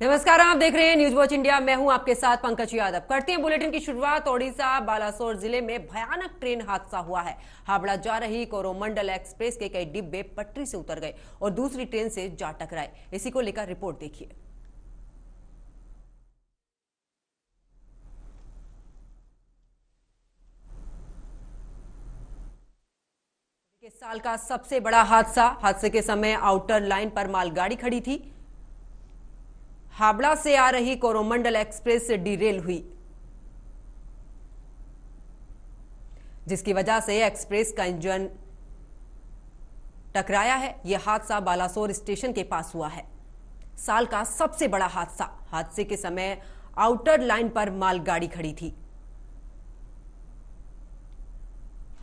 नमस्कार, आप देख रहे हैं न्यूज वॉच इंडिया। मैं हूं आपके साथ पंकज यादव। करते हैं बुलेटिन की शुरुआत। ओडिशा बालासोर जिले में भयानक ट्रेन हादसा हुआ है। हावड़ा जा रही कोरोमंडल एक्सप्रेस के कई डिब्बे पटरी से उतर गए और दूसरी ट्रेन से जा टकराए। इसी को लेकर रिपोर्ट देखिए। साल का सबसे बड़ा हादसे के समय आउटर लाइन पर मालगाड़ी खड़ी थी। हावड़ा से आ रही कोरोमंडल एक्सप्रेस से डिरेल हुई, जिसकी वजह से एक्सप्रेस का इंजन टकराया है। यह हादसा बालासोर स्टेशन के पास हुआ है। साल का सबसे बड़ा हादसे के समय आउटर लाइन पर मालगाड़ी खड़ी थी।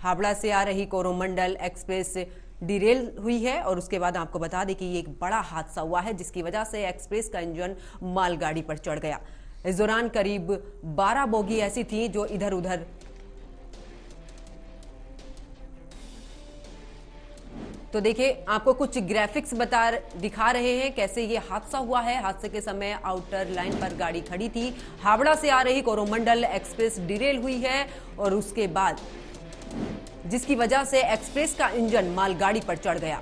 हावड़ा से आ रही कोरोमंडल एक्सप्रेस डिरेल हुई है और उसके बाद आपको बता दें कि ये एक बड़ा हादसा हुआ है, जिसकी वजह से एक्सप्रेस का इंजन मालगाड़ी पर चढ़ गया। इस दौरान करीब 12 बोगी ऐसी थी जो इधर उधर तो देखिए, आपको कुछ ग्राफिक्स दिखा रहे हैं कैसे ये हादसा हुआ है। हादसे के समय आउटर लाइन पर गाड़ी खड़ी थी। हावड़ा से आ रही कोरोमंडल एक्सप्रेस डिरेल हुई है और उसके बाद जिसकी वजह से एक्सप्रेस का इंजन मालगाड़ी पर चढ़ गया।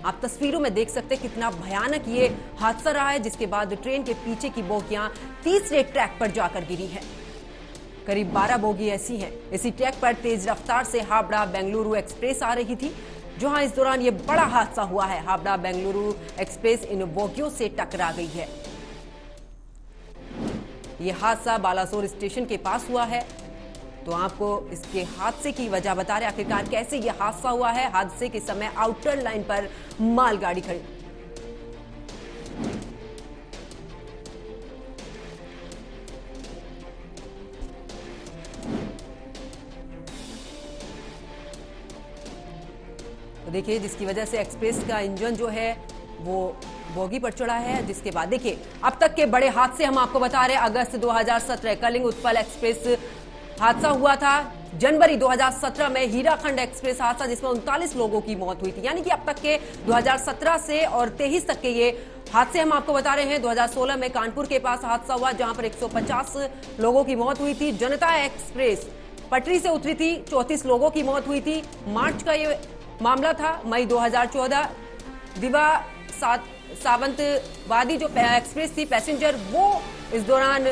आप तस्वीरों में देख सकते हैं कितना भयानक ये हादसा रहा है, जिसके बाद ट्रेन के पीछे की बोगियां तीसरे ट्रैक पर जाकर गिरी है। करीब 12 बोगी ऐसी हैं। इसी ट्रैक पर तेज रफ्तार से हावड़ा बेंगलुरु एक्सप्रेस आ रही थी, जहां इस दौरान ये बड़ा हादसा हुआ है। हावड़ा बेंगलुरु एक्सप्रेस इन बोगियों से टकरा गई है। यह हादसा बालासोर स्टेशन के पास हुआ है। तो आपको इसके हादसे की वजह बता रहे आखिरकार कैसे यह हादसा हुआ है। हादसे के समय आउटर लाइन पर मालगाड़ी खड़ी। तो देखिए, जिसकी वजह से एक्सप्रेस का इंजन जो है वो बोगी पर चढ़ा है। जिसके बाद देखिए, अब तक के बड़े हादसे हम आपको बता रहे हैं। अगस्त 2017 कलिंग उत्पल एक्सप्रेस हादसा हुआ था। जनवरी 2017 में हीराखंड एक्सप्रेस हादसा, जिसमें 39 लोगों की मौत हुई थी। यानी कि अब तक के 2017 से और 23 तक के ये हादसे हम आपको बता रहे हैं। 2016 में कानपुर के पास हादसा हुआ, जहां पर 150 लोगों की मौत हुई थी। जनता एक्सप्रेस पटरी से उतरी थी, 34 लोगों की मौत हुई थी। मार्च का ये मामला था। मई 2014 दिवा सावंतवादी जो एक्सप्रेस थी पैसेंजर, वो इस दौरान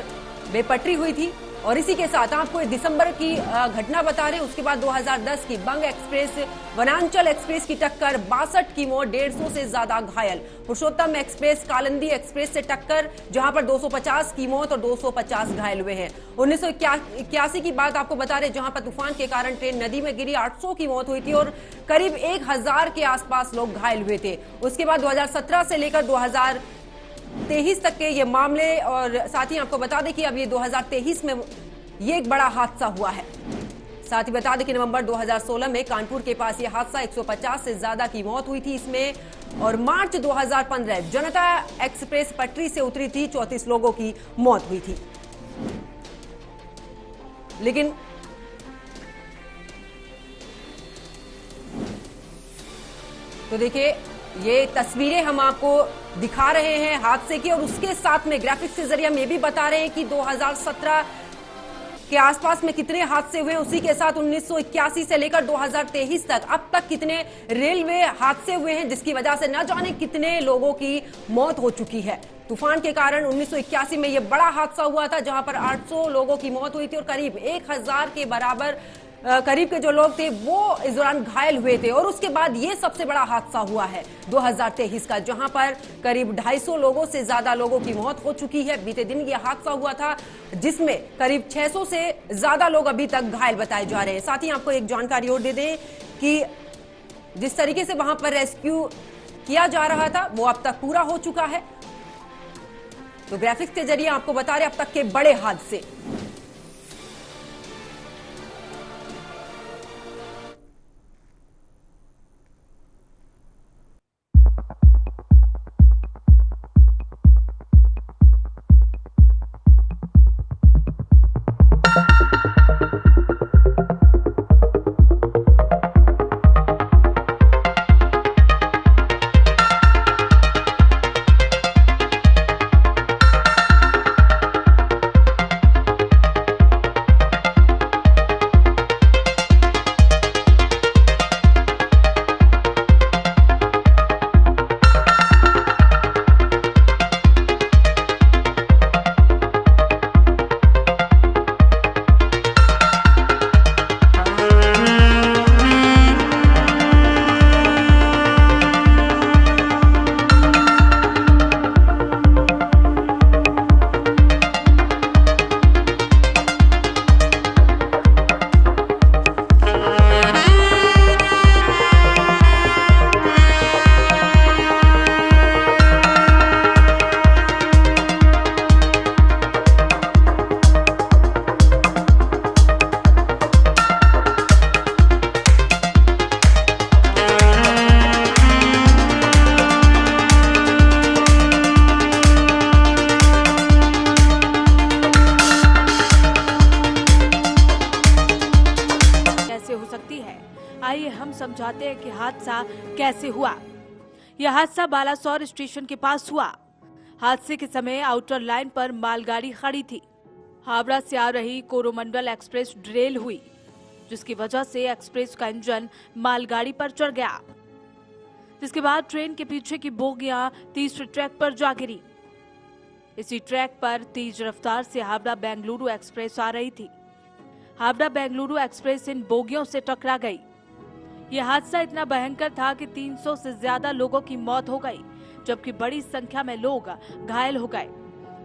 बेपटरी हुई थी। और इसी के साथ आपको दिसंबर की घटना बता रहे हैं। उसके बाद 2010 की बंग एक्सप्रेस वनांचल एक्सप्रेस की टक्कर, 62 की मौत, 150 से ज्यादा घायल। पुरुषोत्तम एक्सप्रेस कालिंदी एक्सप्रेस से टक्कर, जहां पर 250 की मौत और 250 घायल हुए हैं। 1981 की बात आपको बता रहे, जहां पर तूफान के कारण ट्रेन नदी में गिरी, 800 की मौत हुई थी और करीब 1000 के आसपास लोग घायल हुए थे। उसके बाद 2017 से लेकर 2023 तक के ये मामले, और साथ ही आपको बता दें कि अब ये 2023 में ये एक बड़ा हादसा हुआ है। साथ ही बता दें कि नवंबर 2016 में कानपुर के पास ये हादसा, 150 से ज्यादा की मौत हुई थी इसमें। और मार्च 2015 जनता एक्सप्रेस पटरी से उतरी थी, 34 लोगों की मौत हुई थी। लेकिन तो देखिए, ये तस्वीरें हम आपको दिखा रहे हैं हादसे की, और उसके साथ में ग्राफिक्स के जरिए हम ये भी बता रहे हैं कि 2017 के आसपास में कितने हादसे हुए। उसी के साथ 1981 से लेकर 2023 तक अब तक कितने रेलवे हादसे हुए हैं, जिसकी वजह से न जाने कितने लोगों की मौत हो चुकी है। तूफान के कारण 1981 में यह बड़ा हादसा हुआ था, जहां पर 800 लोगों की मौत हुई थी और करीब 1000 के बराबर करीब के जो लोग थे वो इस दौरान घायल हुए थे। और उसके बाद ये सबसे बड़ा हादसा हुआ है 2023 का, जहां पर करीब 250 लोगों से ज्यादा लोगों की मौत हो चुकी है। बीते दिन ये हादसा हुआ था, जिसमें करीब 600 से ज्यादा लोग अभी तक घायल बताए जा रहे हैं। साथ ही आपको एक जानकारी और दे दें कि जिस तरीके से वहां पर रेस्क्यू किया जा रहा था वो अब तक पूरा हो चुका है। तो ग्राफिक्स के जरिए आपको बता रहे अब तक के बड़े हादसे। आइए हम समझाते हैं कि हादसा कैसे हुआ। यह हादसा बालासोर स्टेशन के पास हुआ। हादसे के समय आउटर लाइन पर मालगाड़ी खड़ी थी। हावड़ा से आ रही कोरोमंडल एक्सप्रेस डिरेल हुई, जिसकी वजह से एक्सप्रेस का इंजन मालगाड़ी पर चढ़ गया, जिसके बाद ट्रेन के पीछे की बोगियां तीसरे ट्रैक पर जा गिरी। इसी ट्रैक पर तेज रफ्तार से हावड़ा बेंगलुरु एक्सप्रेस आ रही थी। हावड़ा बेंगलुरु एक्सप्रेस इन बोगियों से टकरा गई। यह हादसा इतना भयंकर था कि 300 से ज्यादा लोगों की मौत हो गई, जबकि बड़ी संख्या में लोग घायल हो गए।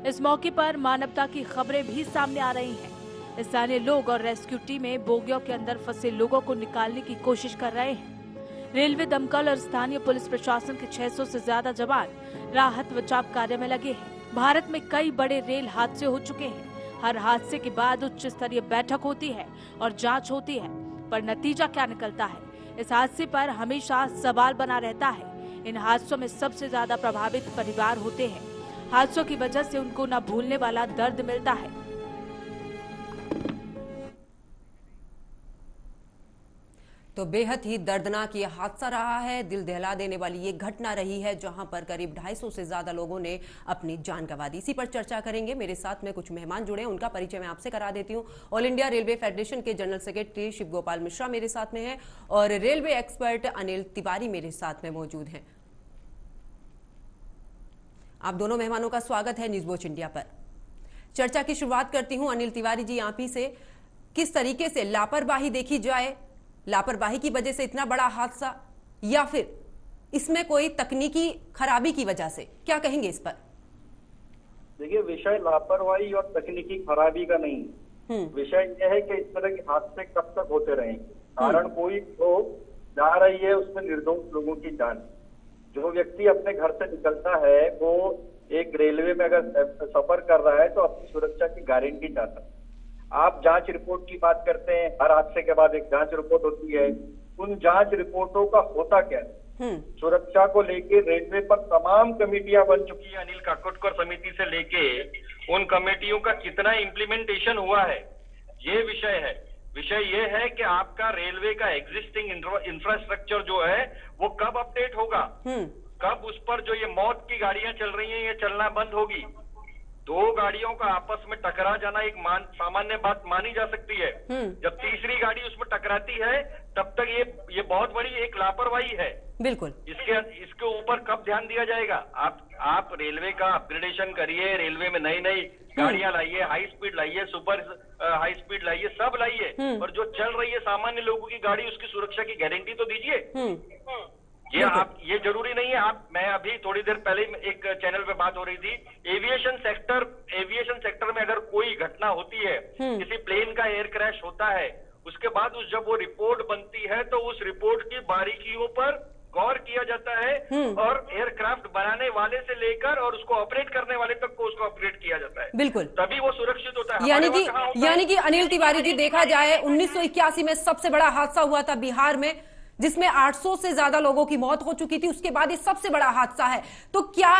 इस मौके पर मानवता की खबरें भी सामने आ रही हैं। स्थानीय लोग और रेस्क्यू टीमें बोगियों के अंदर फंसे लोगों को निकालने की कोशिश कर रहे हैं। रेलवे, दमकल और स्थानीय पुलिस प्रशासन के 600 से ज्यादा जवान राहत बचाव कार्य में लगे हैं। भारत में कई बड़े रेल हादसे हो चुके हैं। हर हादसे के बाद उच्च स्तरीय बैठक होती है और जांच होती है, पर नतीजा क्या निकलता है, इस हादसे पर हमेशा सवाल बना रहता है। इन हादसों में सबसे ज्यादा प्रभावित परिवार होते हैं। हादसों की वजह से उनको न भूलने वाला दर्द मिलता है। तो बेहद ही दर्दनाक ये हादसा रहा है, दिल दहला देने वाली ये घटना रही है, जहां पर करीब 250 से ज्यादा लोगों ने अपनी जान गंवा दी। इसी पर चर्चा करेंगे। मेरे साथ में कुछ मेहमान जुड़े हैं, उनका परिचय मैं आपसे करा देती हूं। ऑल इंडिया रेलवे फेडरेशन के जनरल सेक्रेटरी शिव गोपाल मिश्रा मेरे साथ में हैं और रेलवे एक्सपर्ट अनिल तिवारी मेरे साथ में मौजूद हैं। आप दोनों मेहमानों का स्वागत है न्यूज वॉच इंडिया पर। चर्चा की शुरुआत करती हूं अनिल तिवारी जी आप ही से। किस तरीके से लापरवाही देखी जाए, लापरवाही की वजह से इतना बड़ा हादसा, या फिर इसमें कोई तकनीकी खराबी की वजह से, क्या कहेंगे इस पर? देखिए, विषय लापरवाही और तकनीकी खराबी का नहीं, विषय यह है कि इस तरह के हादसे कब तक होते रहेंगे। कारण कोई तो जा रही है, उसमें निर्दोष लोगों की जान। जो व्यक्ति अपने घर से निकलता है वो एक रेलवे में अगर सफर कर रहा है तो अपनी सुरक्षा की गारंटी चाहता है। आप जांच रिपोर्ट की बात करते हैं, हर हादसे के बाद एक जांच रिपोर्ट होती है। उन जांच रिपोर्टों का होता क्या है? सुरक्षा को लेके रेलवे पर तमाम कमेटियां बन चुकी है। अनिल काकोडकर समिति से लेके उन कमेटियों का कितना इम्प्लीमेंटेशन हुआ है, ये विषय है। विषय ये है कि आपका रेलवे का एग्जिस्टिंग इंफ्रास्ट्रक्चर जो है वो कब अपडेट होगा, कब उस पर जो ये मौत की गाड़ियां चल रही हैं ये चलना बंद होगी। दो गाड़ियों का आपस में टकरा जाना एक सामान्य बात मानी जा सकती है। जब तीसरी गाड़ी उसमें टकराती है तब तक ये बहुत बड़ी एक लापरवाही है। बिल्कुल। इसके ऊपर कब ध्यान दिया जाएगा? आप रेलवे का अपग्रेडेशन करिए, रेलवे में नई नई गाड़ियां लाइए, हाई स्पीड लाइए, सुपर हाई स्पीड लाइए, सब लाइए, और जो चल रही है सामान्य लोगों की गाड़ी उसकी सुरक्षा की गारंटी तो दीजिए। ये जरूरी नहीं है। मैं अभी थोड़ी देर पहले एक चैनल पे बात हो रही थी, एविएशन सेक्टर में अगर कोई घटना होती है, किसी प्लेन का एयर क्रैश होता है, उसके बाद जब वो रिपोर्ट बनती है तो उस रिपोर्ट की बारीकियों पर गौर किया जाता है और एयरक्राफ्ट बनाने वाले से लेकर और उसको ऑपरेट करने वाले तक को उसको ऑपरेट किया जाता है। बिल्कुल, तभी वो सुरक्षित होता है। यानी कि अनिल तिवारी जी, देखा जाए 1981 में सबसे बड़ा हादसा हुआ था बिहार में, जिसमें 800 से ज्यादा लोगों की मौत हो चुकी थी। उसके बाद ये सबसे बड़ा हादसा है। तो क्या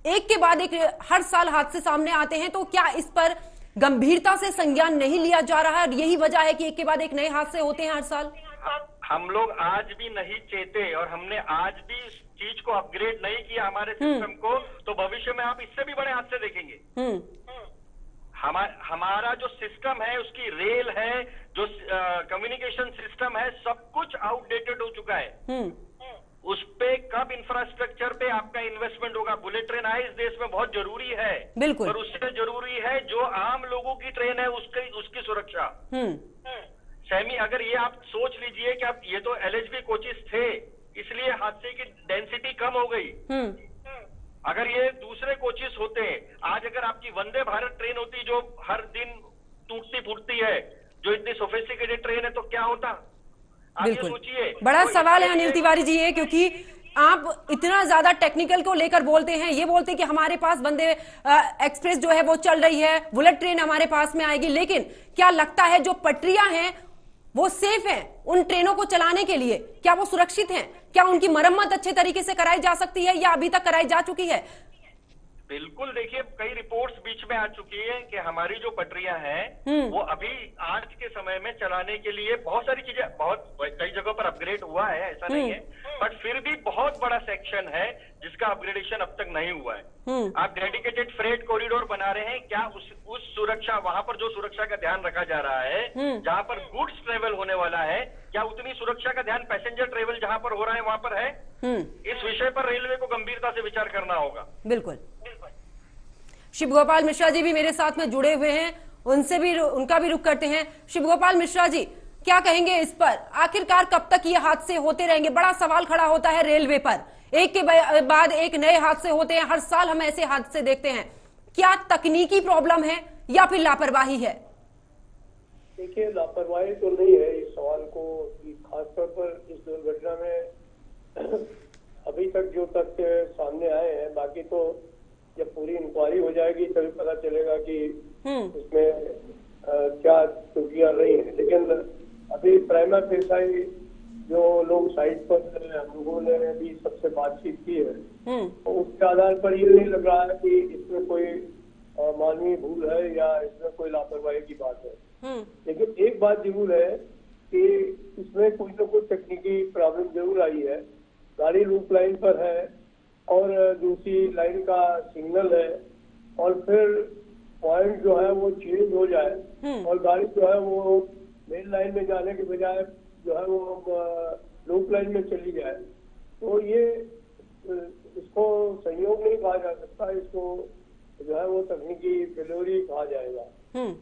एक के बाद एक हर साल हादसे सामने आते हैं, तो क्या इस पर गंभीरता से संज्ञान नहीं लिया जा रहा है? यही वजह है कि एक के बाद एक नए हादसे होते हैं हर साल। हम लोग आज भी नहीं चेते और हमने आज भी इस चीज को अपग्रेड नहीं किया हमारे सिस्टम को, तो भविष्य में आप इससे भी बड़े हादसे देखेंगे। हमारा जो सिस्टम है, उसकी रेल है, जो कम्युनिकेशन सिस्टम है, सब कुछ आउटडेटेड हो चुका है। उस पे कब इंफ्रास्ट्रक्चर पे आपका इन्वेस्टमेंट होगा? बुलेट ट्रेन आए इस देश में बहुत जरूरी है, बिल्कुल, और उससे जरूरी है जो आम लोगों की ट्रेन है उसकी सुरक्षा। सैमी, अगर ये आप सोच लीजिए कि आप ये तो एलएचबी कोचेस थे इसलिए हादसे की डेंसिटी कम हो गई। अगर ये दूसरे कोचेस होते, आज अगर आपकी वंदे भारत ट्रेन होती जो हर दिन टूटती फूटती है, जो इतनी सोफिस्टिकेटेड ट्रेन है, तो क्या होता? आप ये सोचिए। बड़ा सवाल है अनिल तिवारी जी ये, क्योंकि आप इतना ज्यादा टेक्निकल को लेकर बोलते हैं, ये बोलते हैं कि हमारे पास वंदे एक्सप्रेस जो है वो चल रही है, बुलेट ट्रेन हमारे पास में आएगी, लेकिन क्या लगता है जो पटरियां हैं वो सेफ हैं उन ट्रेनों को चलाने के लिए? क्या वो सुरक्षित हैं? क्या उनकी मरम्मत अच्छे तरीके से कराई जा सकती है या अभी तक कराई जा चुकी है? बिल्कुल, देखिए कई रिपोर्ट्स बीच में आ चुकी है कि हमारी जो पटरियां हैं वो अभी आज के समय में चलाने के लिए बहुत सारी चीजें, बहुत कई जगहों पर अपग्रेड हुआ है, ऐसा नहीं है, बट फिर भी बहुत बड़ा सेक्शन है जिसका अपग्रेडेशन अब तक नहीं हुआ है। आप डेडिकेटेड फ्रेट कॉरिडोर बना रहे हैं, क्या उस सुरक्षा, वहां पर जो सुरक्षा का ध्यान रखा जा रहा है, जहां पर गुड्स ट्रेवल होने वाला है, क्या उतनी सुरक्षा का ध्यान पैसेंजर ट्रेवल जहां पर हो रहा है वहां पर है? इस विषय पर रेलवे को गंभीरता से विचार करना होगा। बिल्कुल। शिव गोपाल मिश्रा जी भी मेरे साथ में जुड़े हुए हैं, उनका भी रुख करते हैं। शिव गोपाल मिश्रा जी, क्या कहेंगे इस पर? आखिरकार कब तक ये हादसे होते रहेंगे? बड़ा सवाल खड़ा होता है रेलवे पर, एक के बाद एक नए हादसे होते हैं, हर साल हम ऐसे हादसे देखते हैं। क्या तकनीकी प्रॉब्लम है या फिर लापरवाही है? देखिए, लापरवाही तो नहीं है इस सवाल को, खासतौर पर इस दुर्घटना में अभी तक जो तथ्य सामने आए हैं, बाकी तो जब पूरी इंक्वायरी हो जाएगी तभी पता चलेगा कि इसमें क्या त्रुटियां रही हैं। लेकिन अभी प्राइमा फेसाई जो लोग साइट पर हम लोगों ने भी सबसे बातचीत की है, तो उसके आधार पर ये नहीं लग रहा है कि इसमें कोई मानवीय भूल है या इसमें कोई लापरवाही की बात है। लेकिन एक बात जरूर है कि इसमें कोई ना कोई तकनीकी प्रॉब्लम जरूर आई है। गाड़ी लूप लाइन पर है और दूसरी लाइन का सिग्नल है, और फिर पॉइंट जो है वो चेंज हो जाए और गाड़ी जो है वो मेन लाइन में जाने के बजाय जो है वो लूप लाइन में चली जाए, तो ये इसको संयोग नहीं कहा जा सकता, इसको जो है वो तकनीकी फेल्योरी कहा जाएगा।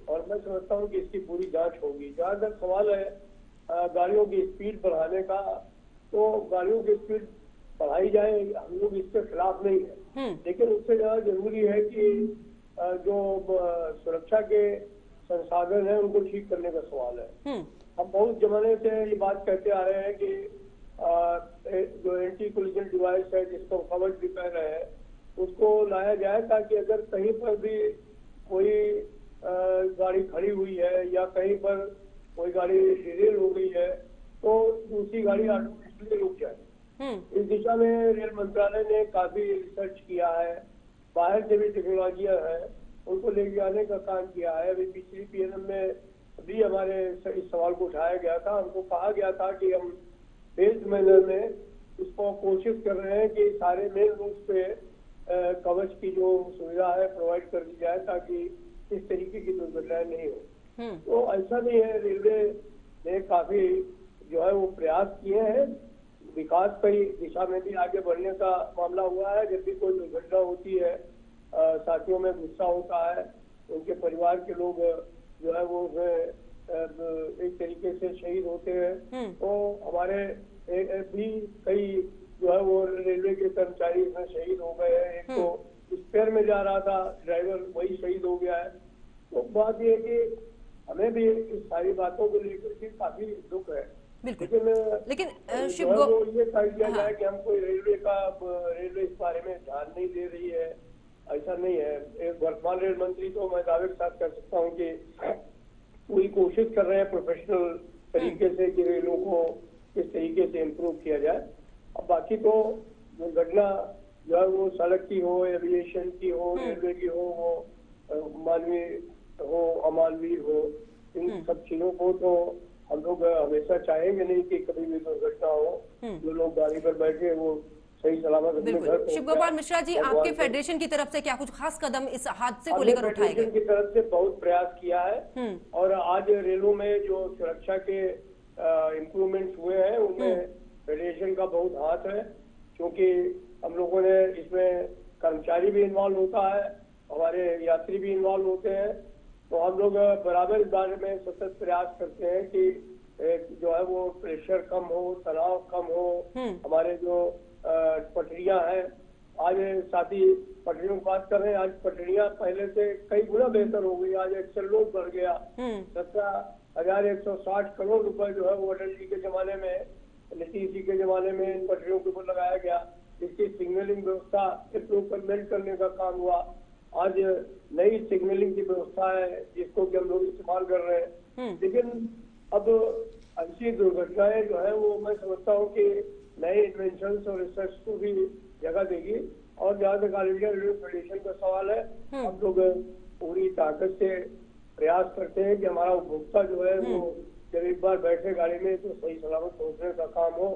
और मैं समझता हूँ कि इसकी पूरी जांच होगी। जहाँ तक सवाल है गाड़ियों की स्पीड बढ़ाने का, तो गाड़ियों की स्पीड बढ़ाई जाए, हम लोग इसके खिलाफ नहीं है, लेकिन उससे ज्यादा जरूरी है कि जो सुरक्षा के संसाधन है उनको ठीक करने का सवाल है। हम बहुत जमाने से ये बात कहते आ रहे हैं कि जो एंटी कोलिजन डिवाइस है, जिसको कवच भी कह रहे हैं, उसको लाया जाए ताकि अगर कहीं पर भी कोई गाड़ी खड़ी हुई है या कहीं पर कोई गाड़ी डिरेल हो गई है तो दूसरी गाड़ी ऑटोमेटिकली रुक जाए। इस दिशा में रेल मंत्रालय ने काफी रिसर्च किया है, बाहर से भी टेक्नोलॉजियां हैं, उनको ले जाने का काम किया है। अभी पिछली पीएनएम में भी हमारे इस सवाल को उठाया गया था, हमको कहा गया था कि हम बेस्ड मैनर में इसको कोशिश कर रहे हैं कि सारे मेन रूट पे कवच की जो सुविधा है प्रोवाइड कर दी जाए ताकि इस तरीके की दुर्घटनाएं नहीं हो। तो ऐसा नहीं है, रेलवे ने काफी जो है वो प्रयास किए हैं, विकास की दिशा में भी आगे बढ़ने का मामला हुआ है। जब भी कोई दुर्घटना होती है, साथियों में गुस्सा होता है, उनके परिवार के लोग जो है वो एक तरीके से शहीद होते हैं, तो हमारे भी कई जो है वो रेलवे के कर्मचारी इसमें शहीद हो गए हैं। एक तो स्पेयर में जा रहा था ड्राइवर, वही शहीद हो गया है। तो बात ये है कि हमें भी इस सारी बातों को लेकर के काफी दुख है। लेकिन वो ये कहा दिया जाए कि हम कोई रेलवे इस बारे में ध्यान नहीं दे रही है, ऐसा नहीं है। एक वर्तमान रेल मंत्री तो मैं दावे के साथ कर सकता हूँ कि पूरी कोशिश कर रहे हैं प्रोफेशनल तरीके से कि रेलों को किस तरीके से इम्प्रूव किया जाए। अब बाकी तो दुर्घटना जो है वो सड़क की हो, एविएशन की हो, रेलवे की हो, वो मानवीय हो, अमानवीय हो, इन सब चीजों को तो हम लोग हमेशा चाहेंगे नहीं कि कभी भी दुर्घटना हो, जो लोग गाड़ी पर बैठे वो सही सलामत अपने घर। शिव गोपाल मिश्रा जी, आपके फेडरेशन की तरफ से क्या कुछ खास कदम इस हादसे को लेकर उठाए गए? फेडरेशन की तरफ से बहुत प्रयास किया है और आज रेलों में जो सुरक्षा के इम्प्रूवमेंट हुए हैं उनमें फेडरेशन का बहुत हाथ है, क्योंकि हम लोगों ने इसमें कर्मचारी भी इन्वॉल्व होता है, हमारे यात्री भी इन्वॉल्व होते हैं। तो हम लोग बराबर इस बारे में सतत प्रयास करते हैं कि जो है वो प्रेशर कम हो, तनाव कम हो। हमारे जो पटरियां हैं, आज साथी पटरियों की बात कर रहे हैं, आज पटरियां पहले से कई गुना बेहतर हो गई। आज एक्सेल लोड बढ़ गया, 17,160 करोड़ रुपए जो है वो अटल जी के जमाने में, नीतीश जी के जमाने में इन पटरियों के ऊपर लगाया गया। इसकी सिग्नलिंग व्यवस्था इम्प्रूवमेंट करने का काम हुआ। आज नई सिग्नलिंग की व्यवस्था है जिसको कि हम लोग इस्तेमाल कर रहे हैं। लेकिन अब ऐसी दुर्घटनाएं जो है वो मैं समझता हूँ कि नए इन्वेंशन और रिसर्च को भी जगह देगी और जहाँ तक ऑल इंडिया रेलवे फेडरेशन का सवाल है, हम लोग पूरी ताकत से प्रयास करते हैं कि हमारा उपभोक्ता जो है वो जब एक बार बैठे गाड़ी में तो सही सलामत पहुंचने का काम हो।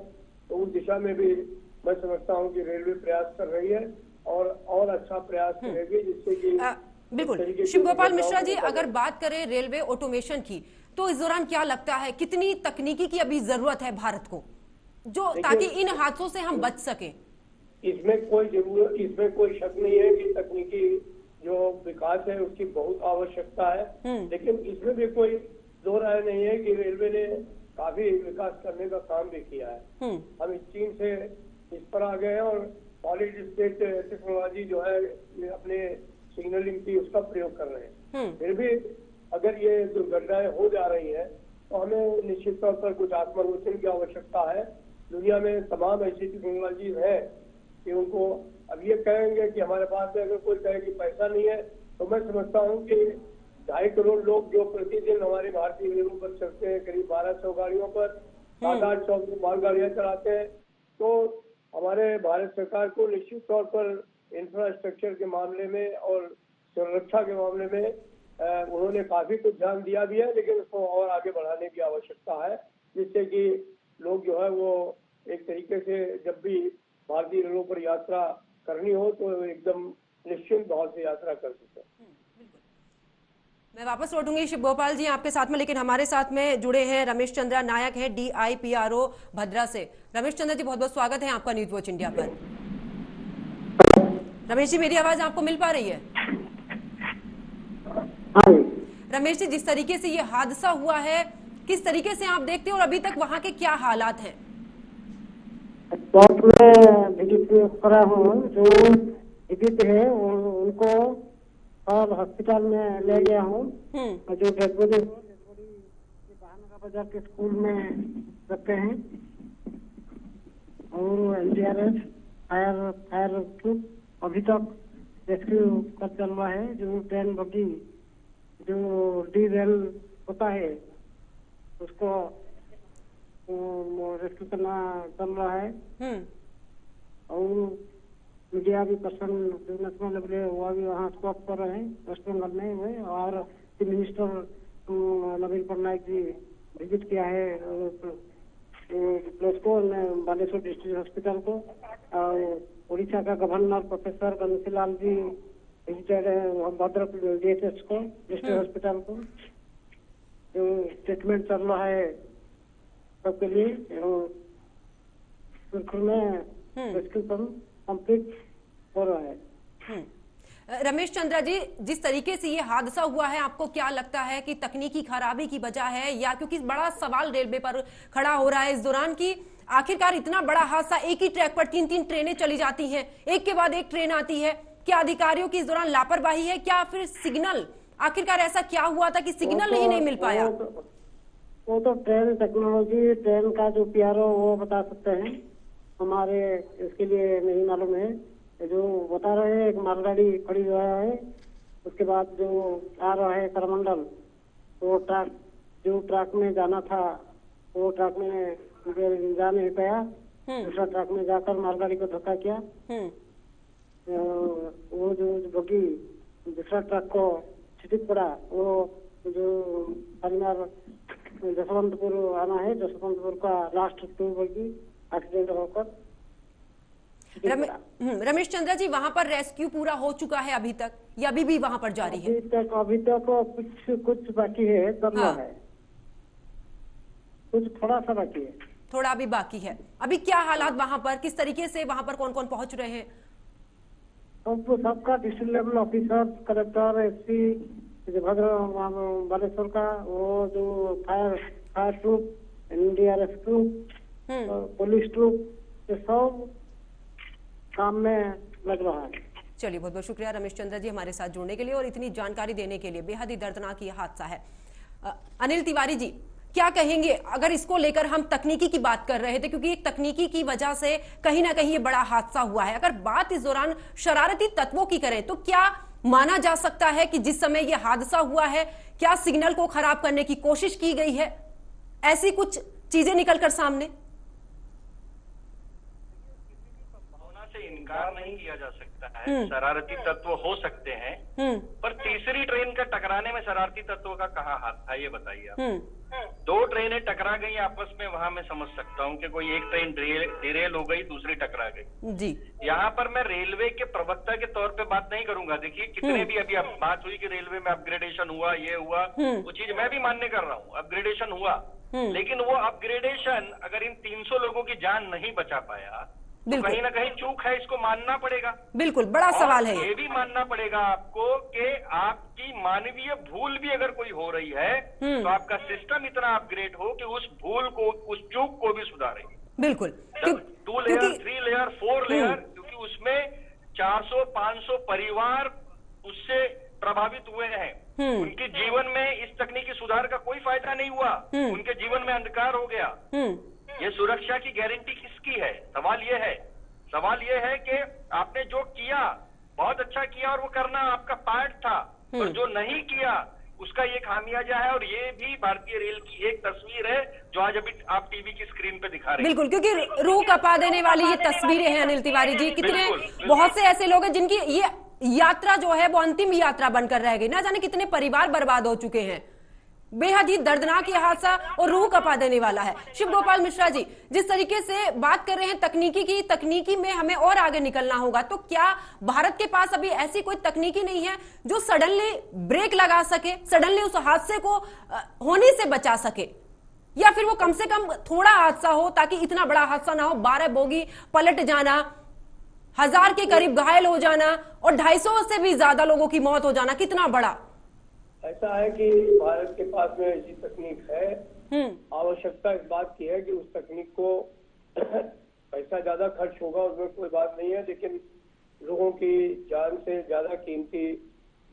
तो उस दिशा में भी मैं समझता हूँ कि रेलवे प्रयास कर रही है और अच्छा प्रयास करेगी, जिससे कि बिल्कुल। शिव गोपाल मिश्रा जी, अगर बात करें रेलवे ऑटोमेशन की, तो इस दौरान क्या लगता है कितनी तकनीकी की अभी जरूरत है भारत को, जो ताकि इन हादसों से हम बच सके? इसमें कोई शक नहीं है कि तकनीकी जो विकास है उसकी बहुत आवश्यकता है, लेकिन इसमें भी कोई दो राय नहीं है कि रेलवे ने काफी विकास करने का काम भी किया है। हम इस चीन से इस पर आ गए हैं और सॉलिड स्टेट टेक्नोलॉजी जो है अपने सिग्नलिंग की उसका प्रयोग कर रहे हैं। फिर भी अगर ये दुर्घटनाएं हो जा रही है तो हमें निश्चित तौर पर कुछ आत्मरोचन की आवश्यकता है। दुनिया में तमाम ऐसी टेक्नोलॉजी है कि उनको अब ये कहेंगे कि हमारे पास में, अगर कोई कहे कि पैसा नहीं है, तो मैं समझता हूँ कि 2.5 करोड़ लोग जो प्रतिदिन हमारे भारतीय रेलों पर चलते हैं, करीब 1200 गाड़ियों पर 700-800 मालगाड़ियां चलाते हैं, तो हमारे भारत सरकार को निश्चित तौर पर इंफ्रास्ट्रक्चर के मामले में और सुरक्षा के मामले में उन्होंने काफी कुछ ध्यान दिया भी है, लेकिन उसको और आगे बढ़ाने की आवश्यकता है, जिससे कि लोग जो है वो एक तरीके से जब भी भारतीय रेलों पर यात्रा करनी हो तो एकदम निश्चिंत भाव से यात्रा कर सके। मैं वापस लौटूंगी शिव गोपाल जी आपके साथ में, लेकिन हमारे साथ में जुड़े हैं रमेश चंद्रा नायक हैं, DIPRO भद्रा से। रमेश चंद्रा जी, बहुत बहुत स्वागत है आपका न्यूज वॉच इंडिया पर। रमेश जी, मेरी आवाज आपको मिल पा रही है? रमेश जी, जिस तरीके से ये हादसा हुआ है, किस तरीके से आप देखते हैं और अभी तक वहाँ के क्या हालात हैं? स्पॉट में विजिट करा हूँ, जो विजिट है उनको और हॉस्पिटल में ले गया हूँ, और जो डेड बॉडी बहानगर बाजार के स्कूल में रखते हैं, और NDRF फायर ट्रूप अभी तक रेस्क्यू कर चल रहा है। जो ट्रेन बग्गी जो डीरेल होता है उसको रेस्क्यू करना चल रहा है, और मीडिया भी पर्सन बिजनेसमैन लगे वो भी वहाँ स्पॉट पर रहे वेस्ट बंगाल में हुए, और चीफ मिनिस्टर नवीन पटनायक जी विजिट किया है प्लेस को, बालेश्वर डिस्ट्रिक्ट हॉस्पिटल को, और उड़ीसा का गवर्नर प्रोफेसर गणेशीलाल जी विजिटेड है भद्रक DHS को, डिस्ट्रिक्ट हॉस्पिटल को। जो ट्रीटमेंट चल रहा है सबके लिए, में रेस्क्यू कंप्लीट हो रहा है। रमेश चंद्रा जी, जिस तरीके से ये हादसा हुआ है, आपको क्या लगता है कि तकनीकी खराबी की वजह है, या क्योंकि बड़ा सवाल रेलवे पर खड़ा हो रहा है इस दौरान की आखिरकार इतना बड़ा हादसा, एक ही ट्रैक पर 3-3 ट्रेनें चली जाती हैं, एक के बाद एक ट्रेन आती है, क्या अधिकारियों की इस दौरान लापरवाही है, क्या फिर सिग्नल, आखिरकार ऐसा क्या हुआ था कि सिग्नल नहीं मिल पाया? वो तो ट्रेन टेक्नोलॉजी, ट्रेन का जो PRO वो बता सकते हैं, हमारे इसके लिए नहीं मालूम है। जो बता रहे हैं एक मालगाड़ी खड़ी हुआ है, उसके बाद जो आ रहा है करमंडल, वो ट्रक जो ट्रक में जाना था वो ट्रक में जा नहीं पाया, दूसरा ट्रक में जाकर मालगाड़ी को धक्का किया। वो जो बग्गी दूसरा ट्रक को छिटक पड़ा, वो जो शनिवार जसवंतपुर आना है, जसवंतपुर का लास्ट 2 बग्गी एक्सीडेंट होकर। रमेश चंद्रा जी, वहां पर रेस्क्यू पूरा हो चुका है अभी तक, या अभी भी वहां पर जारी है? अभी तक कुछ बाकी है, चल रहा है, कुछ थोड़ा सा बाकी है, थोड़ा भी बाकी है। अभी क्या हालात वहां पर, किस तरीके से वहां पर कौन कौन पहुंच रहे हैं? तो सबका district level officer, collector, SP Baleshwar का, वो जो fire troop, NDRF troop, police troop, ये सब काम में लग रहा है। चलिए, बहुत बहुत शुक्रिया रमेश चंद्रा जी हमारे साथ जुड़ने के लिए और इतनी जानकारी देने के लिए। बेहद ही दर्दनाक ये हादसा है। अनिल तिवारी जी, क्या कहेंगे अगर इसको लेकर हम तकनीकी की बात कर रहे थे, क्योंकि एक तकनीकी की वजह से कहीं ना कहीं ये बड़ा हादसा हुआ है। अगर बात इस दौरान शरारती तत्वों की करें तो क्या माना जा सकता है कि जिस समय ये हादसा हुआ है, क्या सिग्नल को खराब करने की कोशिश की गई है? ऐसी कुछ चीजें निकलकर सामने? इनकार नहीं किया जा सकता है, शरारती तत्व हो सकते हैं, पर तीसरी ट्रेन का टकराने में शरारती तत्वों का कहाँ हाथ था, ये बताइए आप। दो ट्रेनें टकरा गई आपस में, वहां मैं समझ सकता हूँ कि कोई एक ट्रेन डिरेल हो गई, दूसरी टकरा गई जी। यहाँ पर मैं रेलवे के प्रवक्ता के तौर पे बात नहीं करूंगा। देखिए कितने भी अभी बात हुई कि रेलवे में अपग्रेडेशन हुआ, ये हुआ, वो चीज मैं भी मान्य कर रहा हूँ, अपग्रेडेशन हुआ, लेकिन वो अपग्रेडेशन अगर इन 300 लोगों की जान नहीं बचा पाया तो कहीं ना कहीं चूक है, इसको मानना पड़ेगा। बिल्कुल, बड़ा सवाल है ये भी मानना पड़ेगा आपको कि आपकी मानवीय भूल भी अगर कोई हो रही है तो आपका सिस्टम इतना अपग्रेड हो कि उस भूल को, उस चूक को भी सुधारे। बिल्कुल, 2 लेयर, 3 लेयर, 4 लेयर, क्योंकि उसमें 400-500 परिवार उससे प्रभावित हुए हैं। उनके जीवन में इस तकनीकी सुधार का कोई फायदा नहीं हुआ, उनके जीवन में अंधकार हो गया। ये सुरक्षा की गारंटी किसकी है? सवाल ये है कि आपने जो किया बहुत अच्छा किया और वो करना आपका पार्ट था, और जो नहीं किया उसका ये खामियाजा है। और ये भी भारतीय रेल की एक तस्वीर है जो आज अभी आप टीवी की स्क्रीन पे दिखा रहे हैं। बिल्कुल, क्योंकि रूह कपा देने वाली ये तस्वीरें हैं अनिल तिवारी जी। कितने बहुत से ऐसे लोग हैं जिनकी ये यात्रा जो है वो अंतिम यात्रा बनकर रह गई, ना जाने कितने परिवार बर्बाद हो चुके हैं। बेहद ही दर्दनाक ये हादसा और रूह कपा देने वाला है। शिव गोपाल मिश्रा जी, जिस तरीके से बात कर रहे हैं तकनीकी की, तकनीकी में हमें और आगे निकलना होगा, तो क्या भारत के पास अभी ऐसी कोई तकनीकी नहीं है जो सडनली ब्रेक लगा सके, सडनली उस हादसे को होने से बचा सके, या फिर वो कम से कम थोड़ा हादसा हो ताकि इतना बड़ा हादसा ना हो, 12 बोगी पलट जाना, 1000 के करीब घायल हो जाना और 250 से भी ज्यादा लोगों की मौत हो जाना, कितना बड़ा? ऐसा है कि भारत के पास में ऐसी तकनीक है, आवश्यकता इस बात की है कि उस तकनीक को पैसा ज्यादा खर्च होगा, उसमें कोई बात नहीं है, लेकिन लोगों की जान से ज्यादा कीमती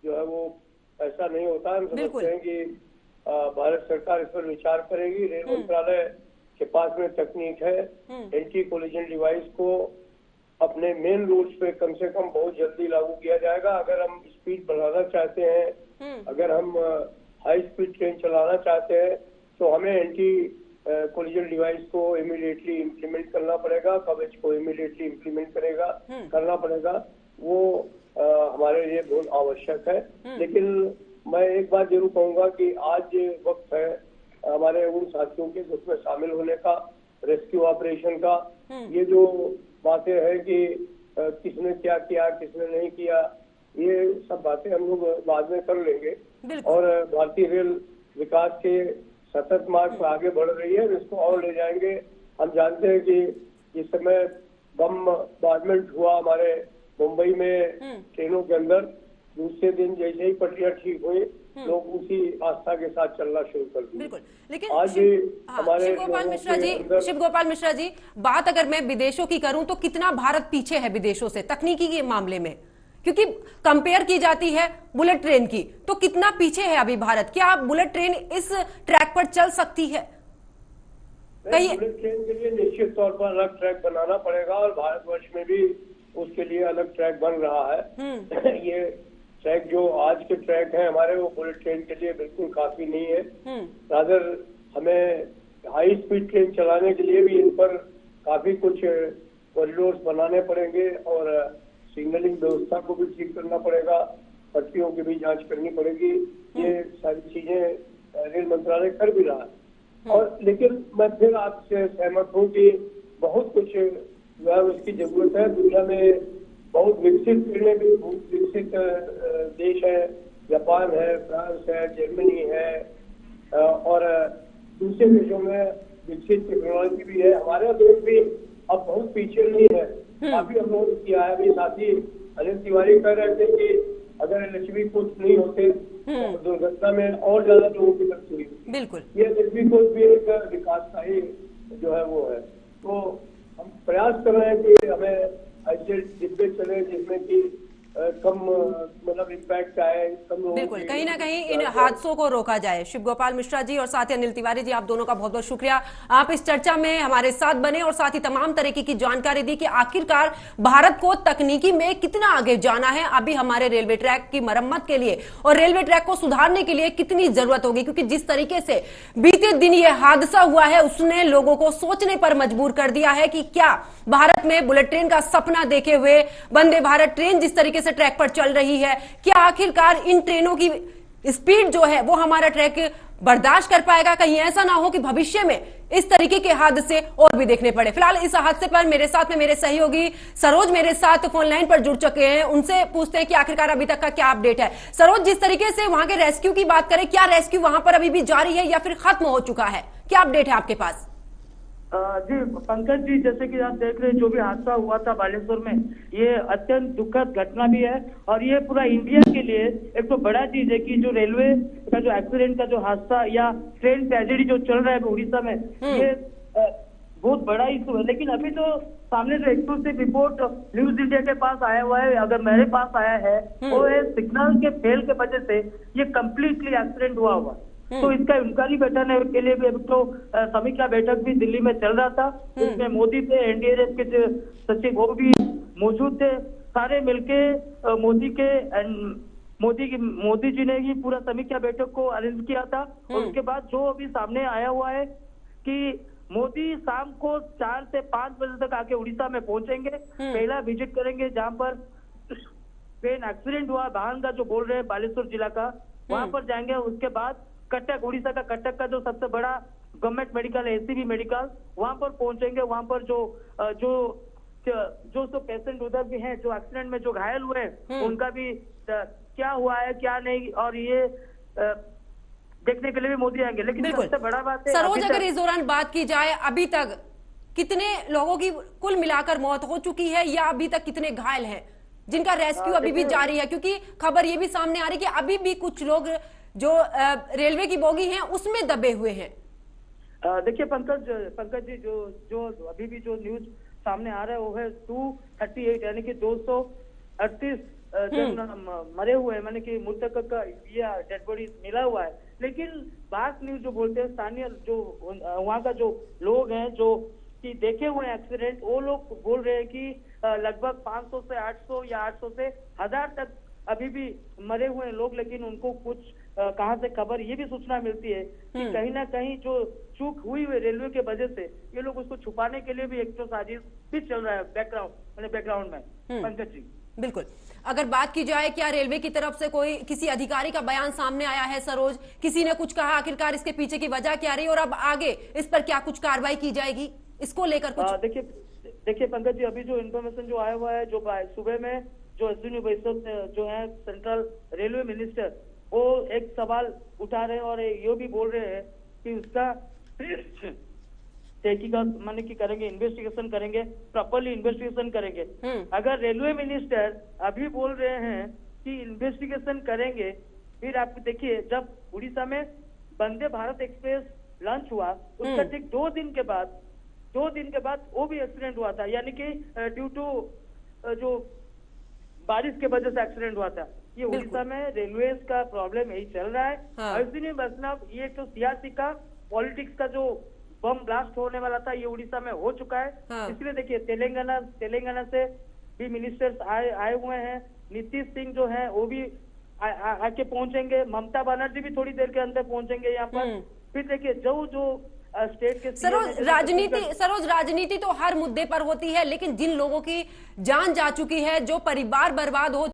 जो है वो पैसा नहीं होता। हम समझते हैं कि भारत सरकार इस पर विचार करेगी। रेल मंत्रालय के पास में तकनीक है, एंटी कोलिजन डिवाइस को अपने मेन रूट्स पे कम से कम बहुत जल्दी लागू किया जाएगा। अगर हम स्पीड बढ़ाना चाहते हैं, अगर हम हाई स्पीड ट्रेन चलाना चाहते हैं, तो हमें एंटी कोलिजन डिवाइस को इमीडिएटली इम्प्लीमेंट करना पड़ेगा, कवच को इमीडिएटली इम्प्लीमेंट करना पड़ेगा। वो हमारे लिए बहुत आवश्यक है। लेकिन मैं एक बात जरूर कहूंगा कि आज वक्त है हमारे उन साथियों के ग्रुप में शामिल होने का, रेस्क्यू ऑपरेशन का। ये जो बातें हैं कि किसने क्या किया, किसने नहीं किया, ये सब बातें हम लोग बाद में कर लेंगे। और भारतीय रेल विकास के सतत मार्ग पर आगे बढ़ रही है, इसको और ले जाएंगे। हम जानते हैं कि जिस समय बम बारमेंट हुआ हमारे मुंबई में ट्रेनों के अंदर, दूसरे दिन जैसे ही पटरियां ठीक हुई, लोग उसी आस्था के साथ चलना शुरू कर दिए। बिल्कुल, लेकिन आज हमारे शिव गोपाल मिश्रा जी, बात अगर मैं विदेशों की करूं तो कितना भारत पीछे है विदेशों से तकनीकी के मामले में, क्योंकि कंपेयर की जाती है बुलेट ट्रेन की, तो कितना पीछे है अभी भारत? क्या बुलेट ट्रेन इस ट्रैक पर चल सकती है? बुलेट ट्रेन के लिए निश्चित तौर पर अलग ट्रैक बनाना पड़ेगा, और भारतवर्ष में भी उसके लिए अलग ट्रैक बन रहा है। ये ट्रैक जो आज के ट्रैक है हमारे, वो बुलेट ट्रेन के लिए बिल्कुल काफी नहीं है। रादर हमें हाई स्पीड ट्रेन चलाने के लिए भी इन पर काफी कुछ कॉरिडोर्स बनाने पड़ेंगे, और सिग्नलिंग व्यवस्था को भी ठीक करना पड़ेगा, पटरियों की भी जांच करनी पड़ेगी। ये सारी चीजें रेल मंत्रालय कर भी रहा है। और लेकिन मैं फिर आपसे सहमत हूँ कि बहुत कुछ जो है उसकी जरूरत है। दुनिया में बहुत विकसित ट्रेनें भी, बहुत विकसित देश है, जापान है, फ्रांस है, जर्मनी है, और दूसरे देशों में विकसित टेक्नोलॉजी भी है। हमारे देश भी अब बहुत पीछे नहीं है, काफी अनुरोध किया है। अभी साथी अनिल तिवारी कह रहे थे कि अगर एलएचबी कोच नहीं होते तो दुर्घटना में और ज्यादा लोगों की मृत्यु हुई। बिल्कुल, ये एलएचबी कोच भी एक विकास का ही जो है वो है। तो हम प्रयास कर रहे हैं कि हमें ऐसे डिब्बे चले जिसमें कि कम मतलब इम्पैक्ट आए, कम लोगों बिल्कुल, की- कहीं ना कहीं इन हादसों को रोका जाए। शिव गोपाल मिश्रा जी और साथ ही अनिल तिवारी जी, आप दोनों का बहुत बहुत शुक्रिया। आप इस चर्चा में हमारे साथ बने और साथ ही तमाम तरीके की जानकारी दी कि आखिरकार भारत को तकनीकी में कितना आगे जाना है अभी हमारे रेलवे ट्रैक की मरम्मत के लिए और रेलवे ट्रैक को सुधारने के लिए कितनी जरूरत होगी, क्योंकि जिस तरीके से बीते दिन यह हादसा हुआ है उसने लोगों को सोचने पर मजबूर कर दिया है कि क्या भारत में बुलेट ट्रेन का सपना देखे हुए वंदे भारत ट्रेन जिस तरीके से ट्रैक पर चल रही है, क्या आखिरकार इन ट्रेनों की स्पीड जो है वो हमारा ट्रैक बर्दाश्त कर पाएगा? कहीं ऐसा ना हो कि भविष्य में इस तरीके के हादसे और भी देखने पड़े। फिलहाल इस हादसे पर मेरे साथ में मेरे सहयोगी सरोज मेरे साथ फोन लाइन पर जुड़ चुके हैं, उनसे पूछते हैं कि आखिरकार अभी तक का क्या अपडेट है। सरोज, जिस तरीके से वहां के रेस्क्यू की बात करें, क्या रेस्क्यू वहां पर अभी भी जारी है या फिर खत्म हो चुका है? क्या अपडेट है आपके पास? जी पंकज जी, जैसे कि आप देख रहे हैं जो भी हादसा हुआ था बालेश्वर में, ये अत्यंत दुखद घटना भी है और ये पूरा इंडिया के लिए एक तो बड़ा चीज है कि जो रेलवे का जो एक्सीडेंट का जो हादसा या ट्रेन ट्रेजेडी जो चल रहा है उड़ीसा में, ये बहुत बड़ा इशू है। लेकिन अभी जो सामने जो एक्सक्लूसिव रिपोर्ट न्यूज इंडिया के पास आया हुआ है, अगर मेरे पास आया है, वो है सिग्नल के फेल के वजह से ये कम्प्लीटली एक्सीडेंट हुआ। तो इसका इंक्वायरी बैठने के लिए भी अभी तो समीक्षा बैठक भी दिल्ली में चल रहा था, उसमें मोदी थे, एनडीआरएफ के जो सचिव वो भी मौजूद थे, सारे मिलके मोदी जी ने ही पूरा समीक्षा बैठक को अरेंज किया था। और उसके बाद जो अभी सामने आया हुआ है कि मोदी शाम को 4 से 5 बजे तक आके उड़ीसा में पहुंचेंगे, पहला विजिट करेंगे जहां पर ट्रेन एक्सीडेंट हुआ, वाहन का जो बोल रहे हैं बालेश्वर जिला का, वहां पर जाएंगे। उसके बाद कटक, उड़ीसा का कटक का जो सबसे बड़ा गवर्नमेंट मेडिकल है एसीबी मेडिकल, वहां पर पहुंचेंगे। वहां पर जो पेशेंट उधर भी हैं, जो एक्सीडेंट में जो घायल हुए हैं, उनका भी क्या हुआ है क्या नहीं, और ये देखने के लिए भी मोदी आएंगे। लेकिन सबसे बड़ा बात है, सरोज, अगर इस दौरान बात की जाए, अभी तक कितने लोगों की कुल मिलाकर मौत हो चुकी है या अभी तक कितने घायल हैं जिनका रेस्क्यू अभी भी जारी है? क्योंकि खबर ये भी सामने आ रही है कि अभी भी कुछ लोग जो रेलवे की बोगी हैं उसमें दबे हुए हैं। देखिए पंकज जी, जो अभी भी जो न्यूज सामने आ रहा है वो है 238 यानी कि 238 जन मरे हुए हैं, माने कि मृतक का ये डेड बॉडी मिला हुआ है। लेकिन बात न्यूज जो बोलते हैं, स्थानीय जो वहाँ का जो लोग हैं जो कि देखे हुए एक्सीडेंट, वो लोग बोल रहे हैं कि लगभग 500 से 800 या 800 से 1000 तक अभी भी मरे हुए लोग। लेकिन उनको कुछ कहां से खबर ये भी सूचना मिलती है कि कहीं ना कहीं जो चूक हुई है रेलवे के वजह से, ये लोग उसको छुपाने के लिए भी एक तो साजिश भी चल रहा है बैकग्राउंड में। पंकज जी, बिल्कुल, अगर बात की जाए क्या रेलवे की तरफ से कोई किसी अधिकारी का बयान सामने आया है? सरोज, किसी ने कुछ कहा आखिरकार इसके पीछे की वजह क्या रही और अब आगे इस पर क्या कुछ कार्रवाई की जाएगी, इसको लेकर कुछ? देखिए पंकज जी, अभी जो इन्फॉर्मेशन जो आया हुआ है, जो सुबह में जो अश्विनी वैष्णव जो है सेंट्रल रेलवे मिनिस्टर, वो एक सवाल उठा रहे हैं और ये भी बोल रहे हैं कि उसका तहकीकात माने कि करेंगे, इन्वेस्टिगेशन करेंगे, प्रॉपरली इन्वेस्टिगेशन करेंगे। अगर रेलवे मिनिस्टर अभी बोल रहे हैं कि इन्वेस्टिगेशन करेंगे, फिर आप देखिए जब उड़ीसा में वंदे भारत एक्सप्रेस लॉन्च हुआ उसका ठीक 2 दिन के बाद वो भी एक्सीडेंट हुआ था, यानी कि ड्यू टू जो बारिश के वजह से एक्सीडेंट हुआ था। ये उड़ीसा में रेलवे का प्रॉब्लम यही चल रहा है। अश्विनी वैष्णव, ये तो सियासी का पॉलिटिक्स का जो बम ब्लास्ट होने वाला था, ये उड़ीसा में हो चुका है। इसलिए देखिए तेलंगाना से भी मिनिस्टर्स आए हुए हैं। नीतीश सिंह जो है वो भी आके पहुंचेंगे, ममता बनर्जी भी थोड़ी देर के अंदर पहुंचेंगे यहाँ पर। फिर देखिए जो स्टेट के सरोज, राजनीति तो हर मुद्दे पर होती है, लेकिन जिन लोगों की जान जा चुकी है, जो परिवार बर्बाद हो